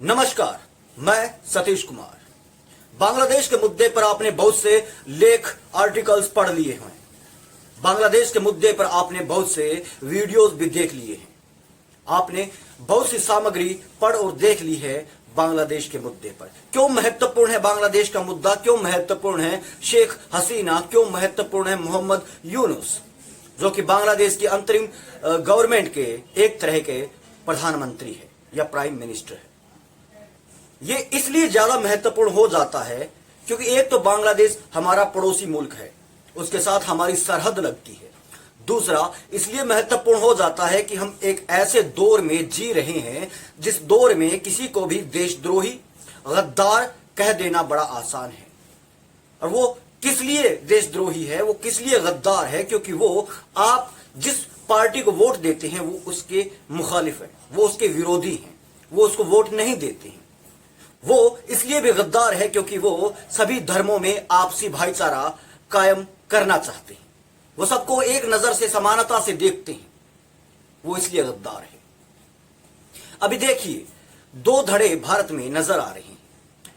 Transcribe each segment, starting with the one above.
नमस्कार, मैं सतीश कुमार। बांग्लादेश के मुद्दे पर आपने बहुत से लेख आर्टिकल्स पढ़ लिए हैं। बांग्लादेश के मुद्दे पर आपने बहुत से वीडियोस भी देख लिए हैं। आपने बहुत सी सामग्री पढ़ और देख ली है बांग्लादेश के मुद्दे पर। क्यों महत्वपूर्ण है बांग्लादेश का मुद्दा, क्यों महत्वपूर्ण है शेख हसीना, क्यों महत्वपूर्ण है मोहम्मद यूनुस, जो कि बांग्लादेश की अंतरिम गवर्नमेंट के एक तरह के प्रधानमंत्री है या प्राइम मिनिस्टर है। ये इसलिए ज्यादा महत्वपूर्ण हो जाता है क्योंकि एक तो बांग्लादेश हमारा पड़ोसी मुल्क है, उसके साथ हमारी सरहद लगती है। दूसरा इसलिए महत्वपूर्ण हो जाता है कि हम एक ऐसे दौर में जी रहे हैं जिस दौर में किसी को भी देशद्रोही, गद्दार कह देना बड़ा आसान है। और वो किस लिए देशद्रोही है, वो किस लिए गद्दार है, क्योंकि वो आप जिस पार्टी को वोट देते हैं वो उसके मुखालिफ है, वो उसके विरोधी हैं, वो उसको वोट नहीं देते हैं। वो इसलिए भी गद्दार है क्योंकि वो सभी धर्मों में आपसी भाईचारा कायम करना चाहते हैं, वो सबको एक नजर से समानता से देखते हैं, वो इसलिए गद्दार है। अभी देखिए, दो धड़े भारत में नजर आ रहे हैं।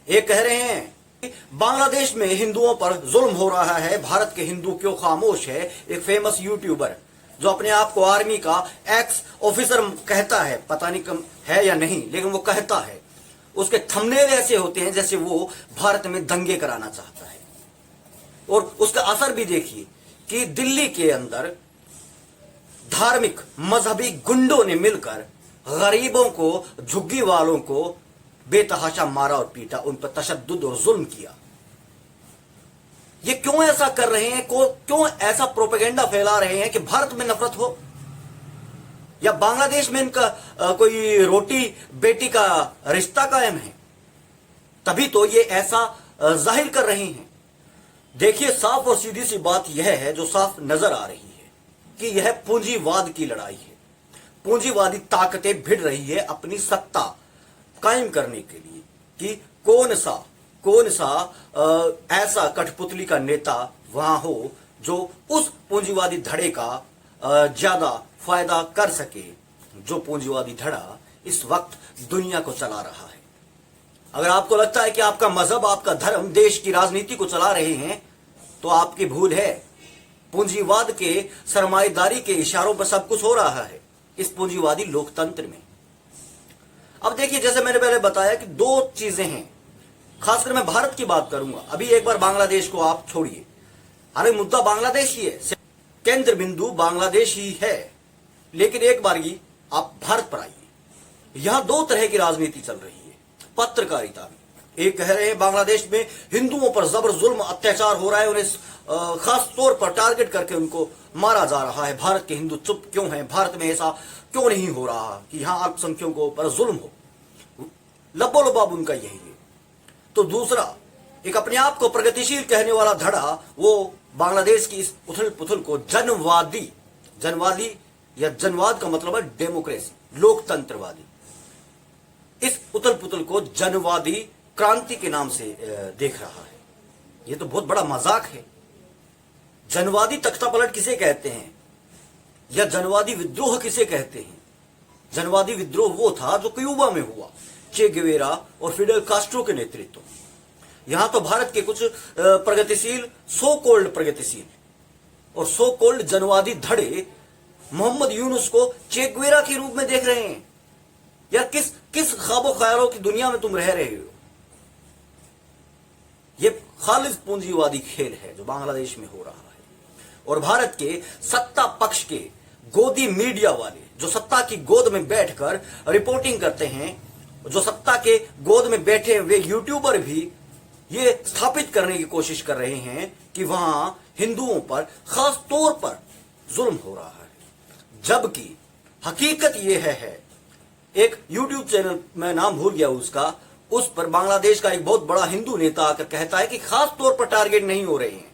एक कह रहे हैं कि बांग्लादेश में हिंदुओं पर जुल्म हो रहा है, भारत के हिंदू क्यों खामोश है। एक फेमस यूट्यूबर जो अपने आप को आर्मी का एक्स ऑफिसर कहता है, पता नहीं कम है या नहीं, लेकिन वो कहता है, उसके थंबनेल ऐसे होते हैं जैसे वो भारत में दंगे कराना चाहता है। और उसका असर भी देखिए कि दिल्ली के अंदर धार्मिक मजहबी गुंडों ने मिलकर गरीबों को, झुग्गी वालों को बेतहाशा मारा और पीटा, उन पर तशद्दुद और जुल्म किया। ये क्यों ऐसा कर रहे हैं, क्यों ऐसा प्रोपेगेंडा फैला रहे हैं कि भारत में नफरत हो या बांग्लादेश में इनका कोई रोटी बेटी का रिश्ता कायम है, तभी तो ये ऐसा जाहिर कर रहे हैं। देखिए, साफ और सीधी सी बात यह है जो साफ नजर आ रही है कि यह पूंजीवाद की लड़ाई है। पूंजीवादी ताकतें भिड़ रही है अपनी सत्ता कायम करने के लिए कि कौन सा ऐसा कठपुतली का नेता वहां हो जो उस पूंजीवादी धड़े का ज्यादा फायदा कर सके, जो पूंजीवादी धड़ा इस वक्त दुनिया को चला रहा है। अगर आपको लगता है कि आपका मजहब, आपका धर्म देश की राजनीति को चला रहे हैं तो आपकी भूल है। पूंजीवाद के सरमाएदारी के इशारों पर सब कुछ हो रहा है इस पूंजीवादी लोकतंत्र में। अब देखिए, जैसे मैंने पहले बताया कि दो चीजें हैं, खासकर मैं भारत की बात करूंगा। अभी एक बार बांग्लादेश को आप छोड़िए, अरे मुद्दा बांग्लादेश ही है, केंद्र बिंदु बांग्लादेश ही है, लेकिन एक बार ही आप भारत पर आइए। यहां दो तरह की राजनीति चल रही है पत्रकारिता में। एक कह रहे हैं बांग्लादेश में हिंदुओं पर जबर जुल्म अत्याचार हो रहा है, उन्हें खास तौर पर टारगेट करके उनको मारा जा रहा है। भारत के हिंदू चुप क्यों हैं, भारत में ऐसा क्यों नहीं हो रहा कि यहां अल्पसंख्यकों पर जुल्म हो, लब्बो लबाब उनका यही है। तो दूसरा, एक अपने आप को प्रगतिशील कहने वाला धड़ा, वो बांग्लादेश की इस उथल पुथल को जनवादी या जनवाद का मतलब है डेमोक्रेसी, लोकतंत्रवादी, इस उथल पुथल को जनवादी क्रांति के नाम से देख रहा है। ये तो बहुत बड़ा मजाक है। जनवादी तख्तापलट किसे कहते हैं या जनवादी विद्रोह किसे कहते हैं? जनवादी विद्रोह वो था जो क्यूबा में हुआ, चे गेवेरा और फिडेल कास्ट्रो के नेतृत्व। यहां तो भारत के कुछ प्रगतिशील, सो कोल्ड प्रगतिशील और सो कोल्ड जनवादी धड़े मोहम्मद यूनुस को चे गेवेरा के रूप में देख रहे हैं। यार, किस ख्वाबो ख्यालों की दुनिया में तुम रह रहे हो? ये खालिज पूंजीवादी खेल है जो बांग्लादेश में हो रहा है। और भारत के सत्ता पक्ष के गोदी मीडिया वाले, जो सत्ता की गोद में बैठकर रिपोर्टिंग करते हैं, जो सत्ता के गोद में बैठे हुए यूट्यूबर भी ये स्थापित करने की कोशिश कर रहे हैं कि वहां हिंदुओं पर खास तौर पर जुल्म हो रहा है, जबकि हकीकत यह है। एक यूट्यूब चैनल, मैं नाम भूल गया उसका, उस पर बांग्लादेश का एक बहुत बड़ा हिंदू नेता आकर कहता है कि खास तौर पर टारगेट नहीं हो रहे हैं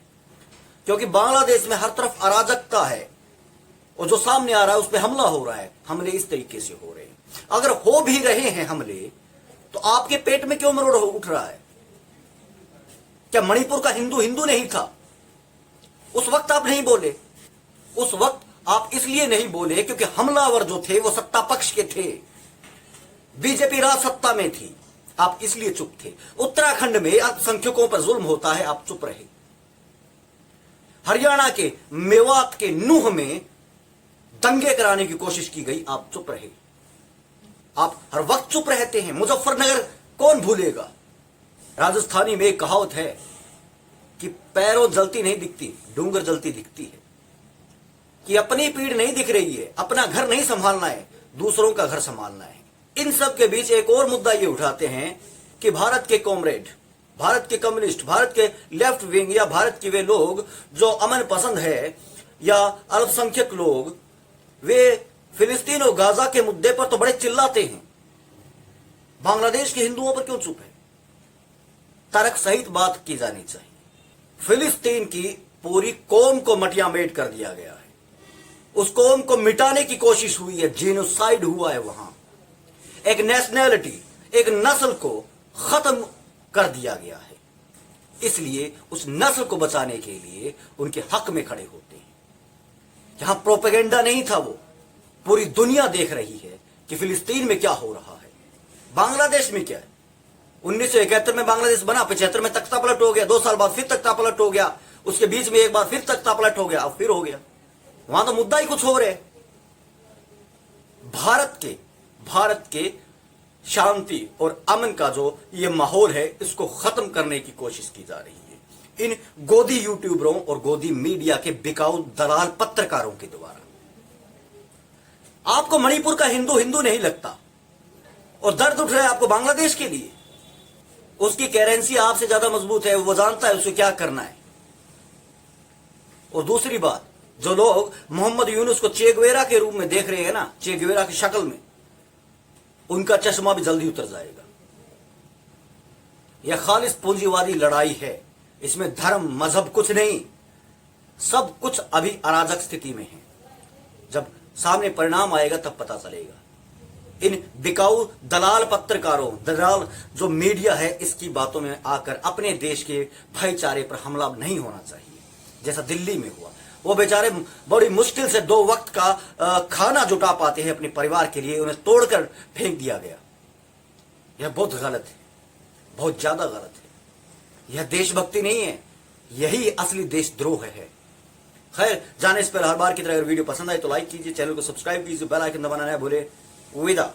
क्योंकि बांग्लादेश में हर तरफ अराजकता है और जो सामने आ रहा है उस पर हमला हो रहा है। हमले इस तरीके से हो रहे हैं। अगर हो भी रहे हैं हमले, तो आपके पेट में क्यों मरोड़ उठ रहा है? क्या मणिपुर का हिंदू हिंदू नहीं था? उस वक्त आप नहीं बोले। उस वक्त आप इसलिए नहीं बोले क्योंकि हमलावर जो थे वो सत्ता पक्ष के थे। बीजेपी राज सत्ता में थी, आप इसलिए चुप थे। उत्तराखंड में अल्पसंख्यकों पर जुल्म होता है, आप चुप रहे। हरियाणा के मेवात के नूह में दंगे कराने की कोशिश की गई, आप चुप रहे। आप हर वक्त चुप रहते हैं। मुजफ्फरनगर कौन भूलेगा। राजस्थानी में एक कहावत है कि पैरों जलती नहीं दिखती, डूंगर जलती दिखती है। कि अपनी पीड़ नहीं दिख रही है, अपना घर नहीं संभालना है, दूसरों का घर संभालना है। इन सब के बीच एक और मुद्दा ये उठाते हैं कि भारत के कॉमरेड, भारत के कम्युनिस्ट, भारत के लेफ्ट विंग या भारत के वे लोग जो अमन पसंद है या अल्पसंख्यक लोग, वे फिलिस्तीन और गाजा के मुद्दे पर तो बड़े चिल्लाते हैं, बांग्लादेश के हिंदुओं पर क्यों चुप है। तर्क सहित बात की जानी चाहिए। फिलिस्तीन की पूरी कौम को मटियामेट कर दिया गया है, उस कौम को मिटाने की कोशिश हुई है, जेनोसाइड हुआ है। वहां एक नेशनैलिटी, एक नस्ल को खत्म कर दिया गया है। इसलिए उस नस्ल को बचाने के लिए उनके हक में खड़े होते हैं। जहां प्रोपेगेंडा नहीं था, वो पूरी दुनिया देख रही है कि फिलिस्तीन में क्या हो रहा है, बांग्लादेश में क्या है। 1971 में बांग्लादेश बना, 75 में तख्ता पलट हो गया, 2 साल बाद फिर तख्ता पलट हो गया, उसके बीच में एक बार फिर तख्ता पलट हो गया, अब फिर हो गया। वहां तो मुद्दा ही कुछ और है। भारत के शांति और अमन का जो ये माहौल है, इसको खत्म करने की कोशिश की जा रही है इन गोदी यूट्यूबरों और गोदी मीडिया के बिकाऊ दलाल पत्रकारों के द्वारा। आपको मणिपुर का हिंदू हिंदू नहीं लगता और दर्द उठ रहा है आपको बांग्लादेश के लिए। उसकी करेंसी आपसे ज्यादा मजबूत है, वो जानता है उसे क्या करना है। और दूसरी बात, जो लोग मोहम्मद यूनुस को चे गुवेरा के रूप में देख रहे हैं ना, चे गुवेरा की शक्ल में, उनका चश्मा भी जल्दी उतर जाएगा। यह खालिस पूंजीवादी लड़ाई है, इसमें धर्म मजहब कुछ नहीं, सब कुछ अभी अराजक स्थिति में है। जब सामने परिणाम आएगा तब पता चलेगा। इन बिकाऊ दलाल पत्रकारों, दलाल जो मीडिया है, इसकी बातों में आकर अपने देश के भाईचारे पर हमला नहीं होना चाहिए, जैसा दिल्ली में हुआ। वो बेचारे बड़ी मुश्किल से 2 वक्त का खाना जुटा पाते हैं अपने परिवार के लिए, उन्हें तोड़कर फेंक दिया गया। यह बहुत गलत है, बहुत ज्यादा गलत है। यह देशभक्ति नहीं है, यही असली देशद्रोह है। खैर, जाने से पहले हर बार की तरह अगर वीडियो पसंद आए तो लाइक कीजिए, चैनल को सब्सक्राइब कीजिए, बेल आइकन दबाना ना भूले। विदा।